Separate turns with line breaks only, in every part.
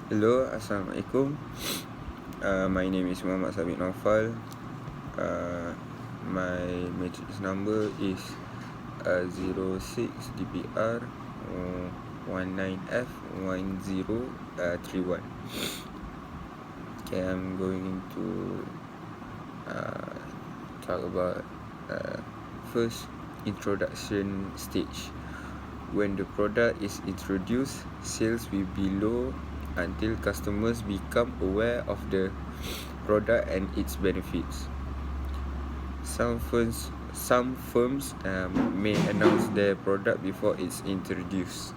Hello, Assalamualaikum. My name is Muhammad Sabit Naufal. My matrix number is 06 DPR 19F1031. Okay, I'm going to talk about first introduction stage. When the product is introduced, sales will be low until customers become aware of the product and its benefits. Some firms may announce their product before it's introduced,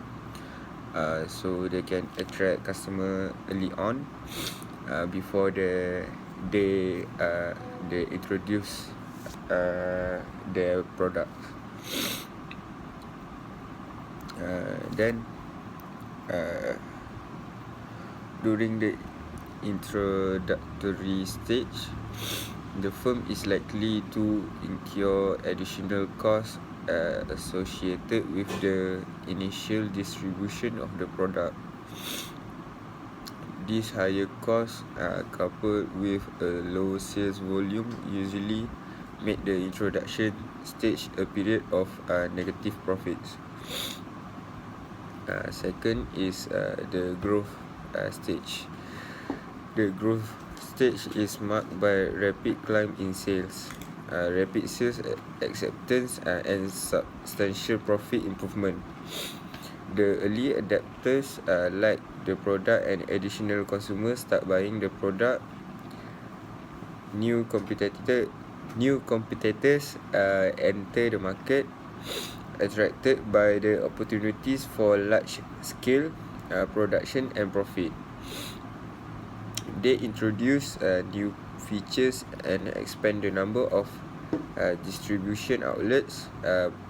so they can attract customer early on, before they introduce their product. Then during the introductory stage, the firm is likely to incur additional costs associated with the initial distribution of the product. These higher costs, coupled with a low sales volume, usually make the introduction stage a period of negative profits. Second is the growth stage. The growth stage is marked by rapid climb in sales, rapid sales acceptance, and substantial profit improvement. The early adapters like the product and additional consumers start buying the product. New competitors enter the market, attracted by the opportunities for large scale production and profit. They introduce new features and expand the number of distribution outlets.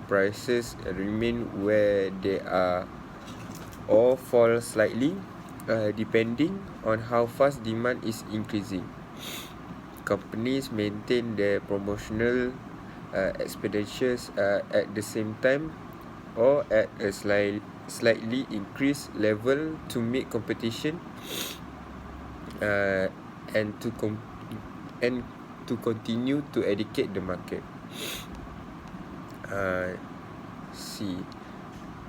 Prices remain where they are or fall slightly, depending on how fast demand is increasing. Companies maintain their promotional expenditures at the same time or at a slightly increased level to meet competition, and to continue to educate the market. See,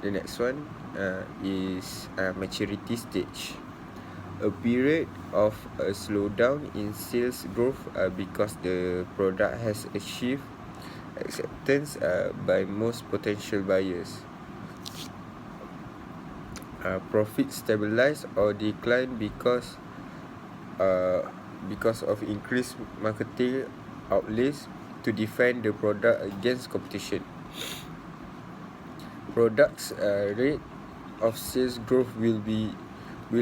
the next one is maturity stage. A period of a slowdown in sales growth because the product has achieved acceptance by most potential buyers. Profit stabilize or decline because of increased marketing outlays to defend the product against competition. Products rate of sales growth will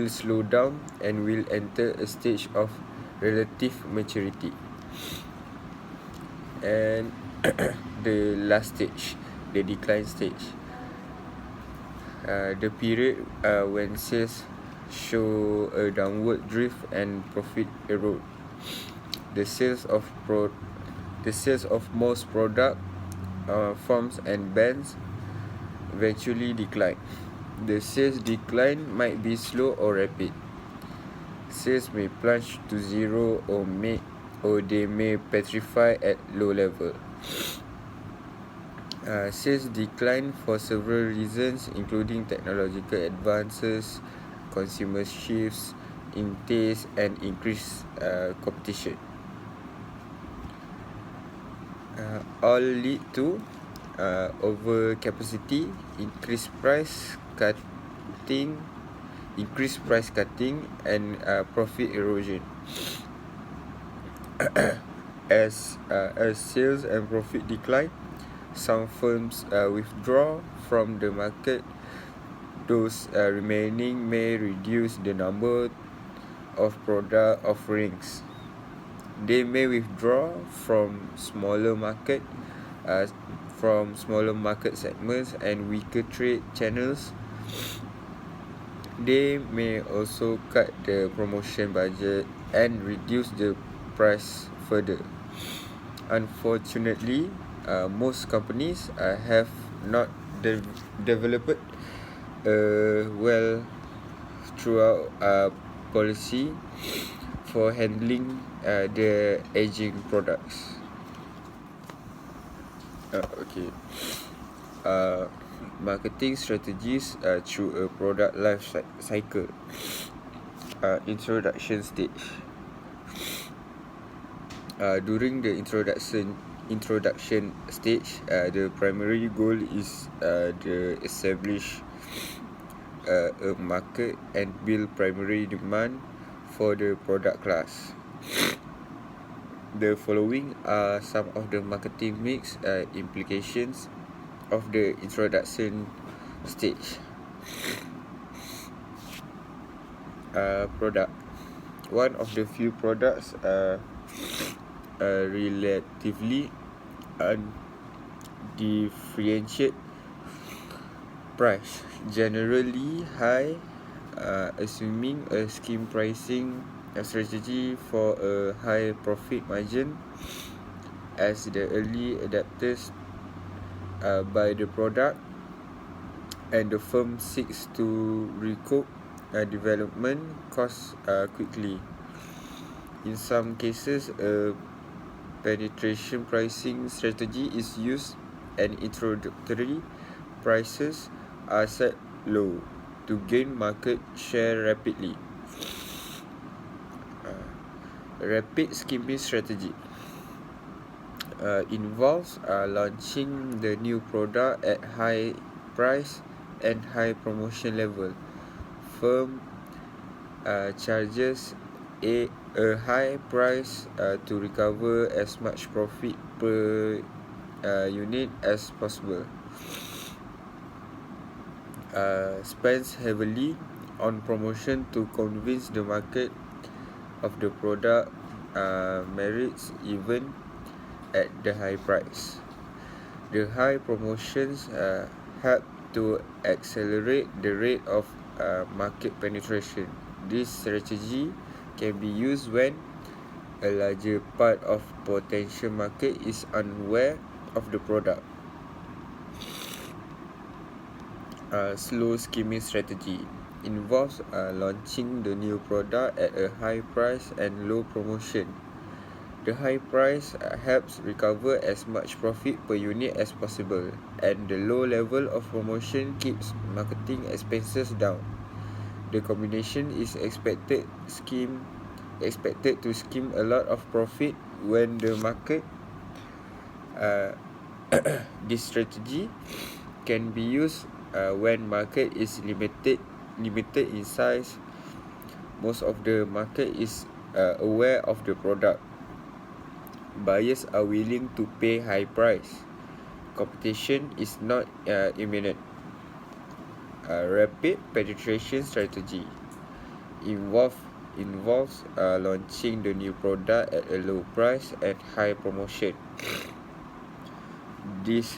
slow down and will enter a stage of relative maturity. And the last stage, the decline stage. The period when sales show a downward drift and profit erode. The sales of most product forms and brands eventually decline. The sales decline might be slow or rapid. Sales may plunge to zero or they may petrify at low level. Sales decline for several reasons, including technological advances, consumer shifts in taste, and increased competition. All lead to overcapacity, increased price cutting, and profit erosion. As sales and profit decline, some firms withdraw from the market. Those remaining may reduce the number of product offerings. They may withdraw from smaller market segments and weaker trade channels. They may also cut the promotion budget and reduce the price further. Unfortunately, most companies have not developed well throughout policy for handling the aging products. Marketing strategies through a product life cycle. Introduction stage. During the introduction stage, the primary goal is to establish a market and build primary demand for the product class. The following are some of the marketing mix implications of the introduction stage. Product. One of the few products relatively undifferentiated price, generally high, assuming a scheme pricing strategy for a high profit margin as the early adapters buy the product and the firm seeks to recoup development costs quickly. In some cases, a penetration pricing strategy is used and introductory prices are set low to gain market share rapidly. Rapid skimming strategy involves launching the new product at high price and high promotion level. Firm charges a high price to recover as much profit per unit as possible. Spends heavily on promotion to convince the market of the product merits even at the high price. The high promotions help to accelerate the rate of market penetration. This strategy can be used when a larger part of potential market is unaware of the product. Slow skimming strategy involves launching the new product at a high price and low promotion. The high price helps recover as much profit per unit as possible, and the low level of promotion keeps marketing expenses down. The combination is expected to skim a lot of profit when the market. This strategy can be used when market is limited in size. Most of the market is aware of the product. Buyers are willing to pay high price. Competition is not imminent. Rapid penetration strategy involves launching the new product at a low price and high promotion. This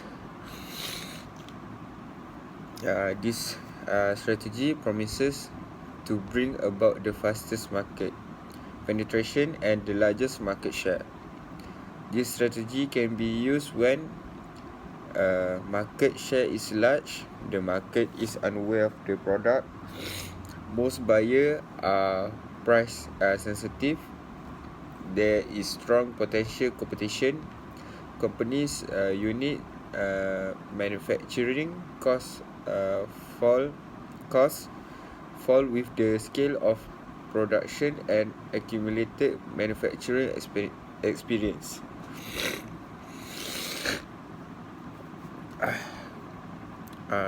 strategy promises to bring about the fastest market penetration and the largest market share. This strategy can be used when market share is large, the market is unaware of the product, most buyers are price sensitive, there is strong potential competition, companies' unit manufacturing costs fall with the scale of production and accumulated manufacturing experience.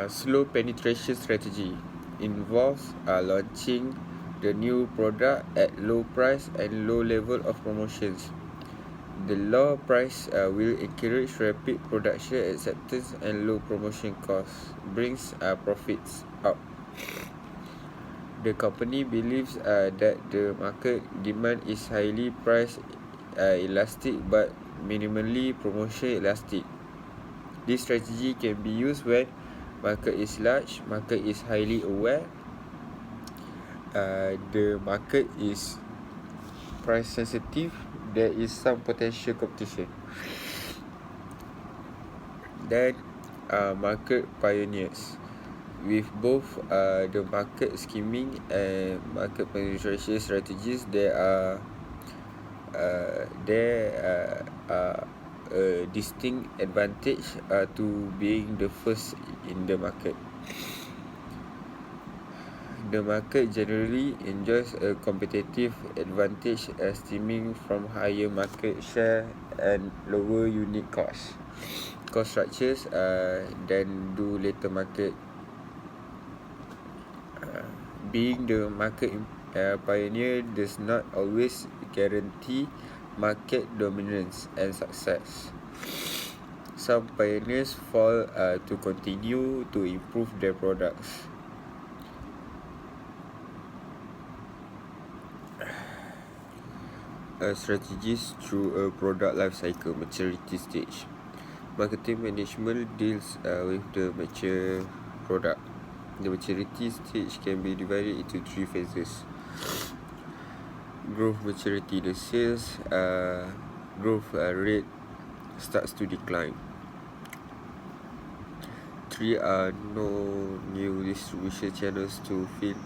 Slow penetration strategy involves launching the new product at low price and low level of promotions. The low price will encourage rapid production acceptance and low promotion costs, brings profits up. The company believes that the market demand is highly price elastic but minimally promotion elastic. This strategy can be used when market is large, market is highly aware, the market is price sensitive, there is some potential competition. Then market pioneers. with both the market skimming and market penetration strategies, there are a distinct advantage to being the first in the market. The market generally enjoys a competitive advantage stemming from higher market share and lower unit cost structures than do later market. Being the market pioneer does not always guarantee market dominance and success. Some pioneers fall to continue to improve their products. Strategies through a product life cycle maturity stage. Marketing management deals with the mature product. The maturity stage can be divided into 3 phases. Growth maturity, the sales growth rate starts to decline. 3 are no new distribution channels to feed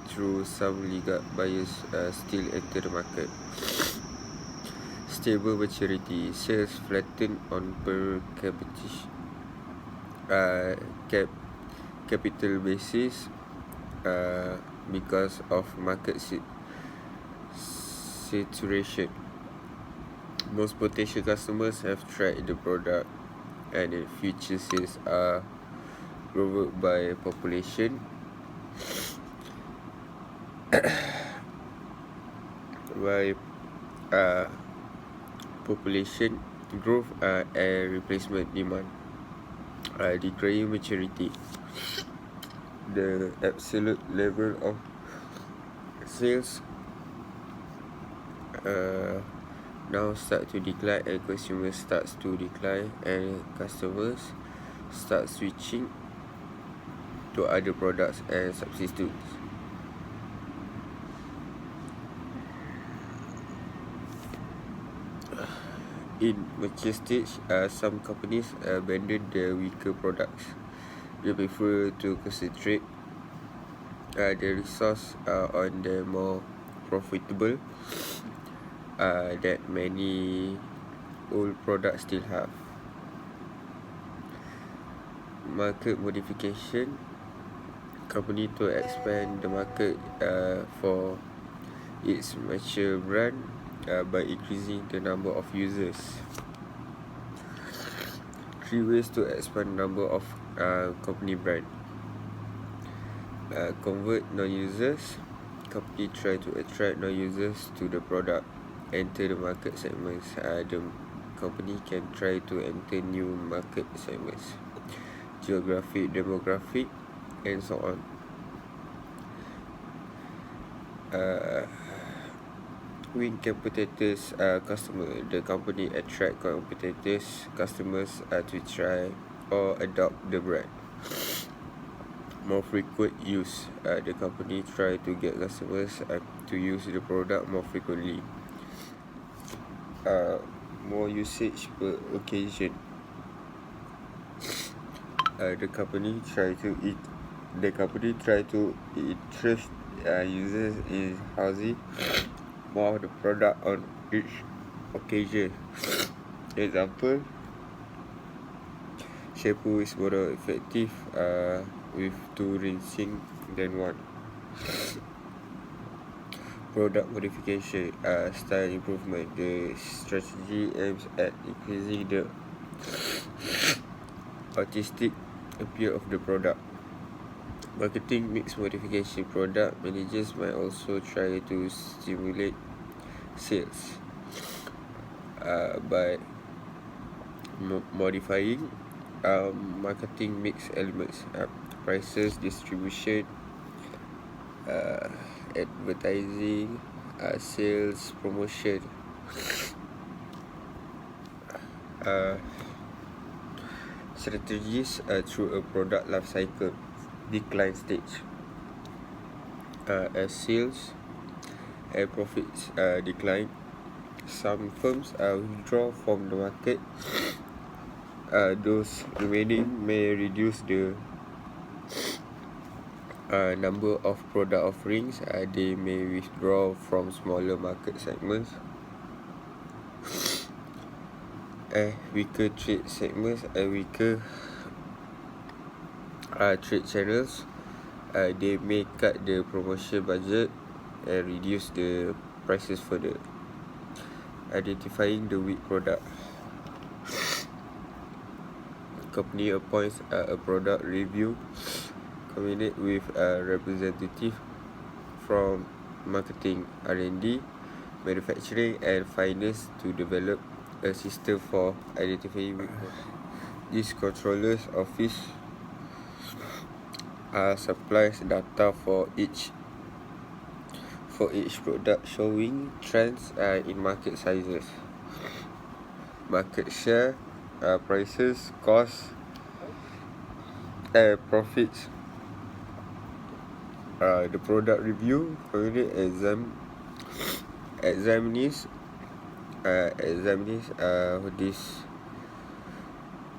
through. Some legal buyers still enter the market. Stable maturity, sales flatten on per capital basis because of market saturation. Most potential customers have tried the product, and the future sales are grown by population. by population growth and replacement demand. Declining maturity, the absolute level of sales now start to decline, and consumers starts to decline, and customers start switching to other products and substitutes. In mature stage, some companies abandon their weaker products. They prefer to concentrate their resource on the more profitable that many old products still have. Market modification, company to expand the market for its mature brand by increasing the number of users. 3 ways to expand number of company brand. Convert non-users, company try to attract non-users to the product. Enter the market segments, the company can try to enter new market segments. Geographic, demographic, and so on. Win competitors customer, the company attract competitors customers to try or adopt the brand. More frequent use, the company try to get customers to use the product more frequently. More usage per occasion, the company try to interest users in housing more of the product on each occasion. Example, shampoo is more effective with 2 rinsing than 1. Product modification, style improvement, the strategy aims at increasing the artistic appeal of the product. Marketing mix modification, product managers might also try to stimulate sales by modifying marketing mix elements, prices, distribution, advertising, sales, promotion. Strategies through a product life cycle decline stage. As sales and profits decline, some firms withdraw from the market. Those remaining may reduce the number of product offerings. They may withdraw from smaller market segments. Weaker trade segments and weaker trade channels. They may cut the promotion budget and reduce the prices further. Identifying the weak product. Company appoints a product review committee with a representative from marketing, R&D, manufacturing and finance to develop a system for identifying weak products. This controller's office supplies data for each product showing trends in market sizes, market share, prices, costs, and profits. The product review committee examines this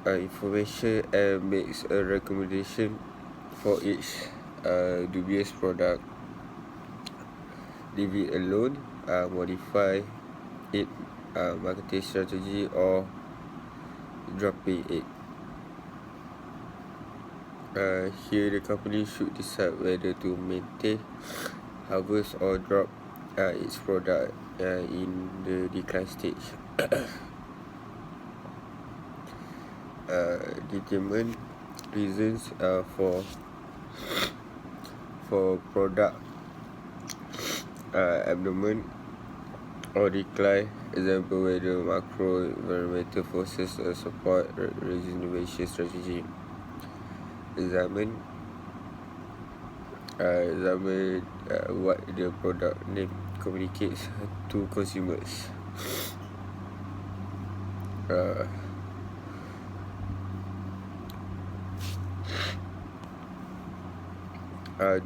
information and makes a recommendation for each dubious product. Leave it alone, modify it, marketing strategy, or dropping it. Here the company should decide whether to maintain, harvest, or drop its product in the decline stage. Determine reasons for product abandonment or decline. Example, whether macro environmental forces support regeneration strategy. Examine what the product name communicates to consumers.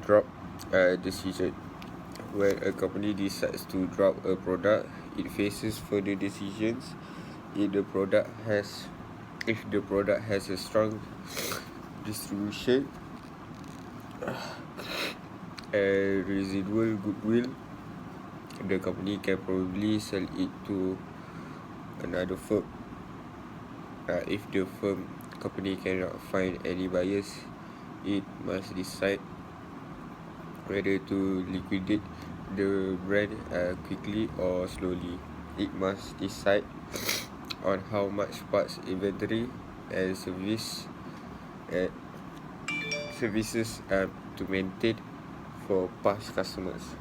Drop decision. When a company decides to drop a product, it faces further decisions. If the product has a strong distribution and residual goodwill, the company can probably sell it to another firm. If the company cannot find any buyers, it must decide whether to liquidate the brand quickly or slowly. It must decide on how much parts, inventory, and services to maintain for past customers.